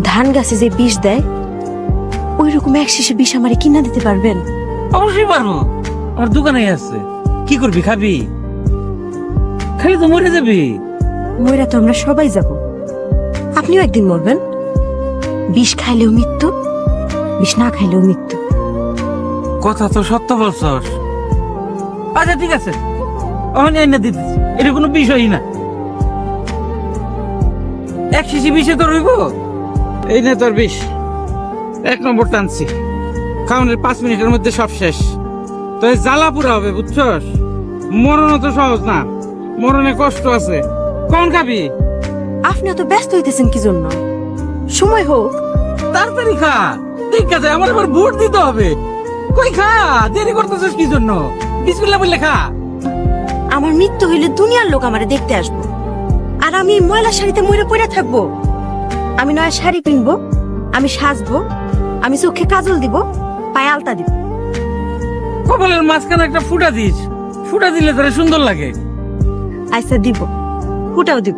ধান গাছে যে বিষ দেয় ওই রকম এক শিশি বিষ আমারে কিনা দিতে পারবেন? অবশ্যই পারবো, আমার দোকানে আছে। কি করবি, খাবি? খালি তো মরে যাবি। মইরা তো আমরা সবাই যাব, আপনিও একদিন মরবেন। বিষ খাইলেও মৃত্যু, বিষ না খাইলেও মৃত্যু। কথা তো সত্য বলছস। আচ্ছা ঠিক আছে, আমি এনে দিতেছি, এটা কোনো বিষয়ই না। এক শিশি বিষে তো রইব। এই নে তোর বিষ, 1 নম্বর টানছি। খাওয়ানোর 5 মিনিটের মধ্যে সব শেষ। তো এই জ্বালা পুরা হবে, বুঝছস? মরণও তো সহজ না, মরণে কষ্ট আছে। কোন খাবি? আপনি তো ব্যস্ত হইতেছেন কি জন্য? সময় হোক। তাড়াতাড়ি খা, ঠিক আছে, আমার এবার ভোট দিতে হবে। কই খা, দেরি করতেছিস কি জন্য? বিসমিল্লাহ বললে খা। আমার মৃত্যু হইলে দুনিয়ার লোক আমারে দেখতে আসবো, আর আমি এই ময়লা শাড়িতে মরে পড়ে থাকবো? আমি নয়া শাড়ি কিনবো, আমি সাজবো, আমি চোখে কাজল দিব, পায়ে আলতা দিব। কপালের মাঝখানে একটা ফুটা দিস, ফুটা দিলে তারা সুন্দর লাগে। আইসা দিব, ফুটাও দিব।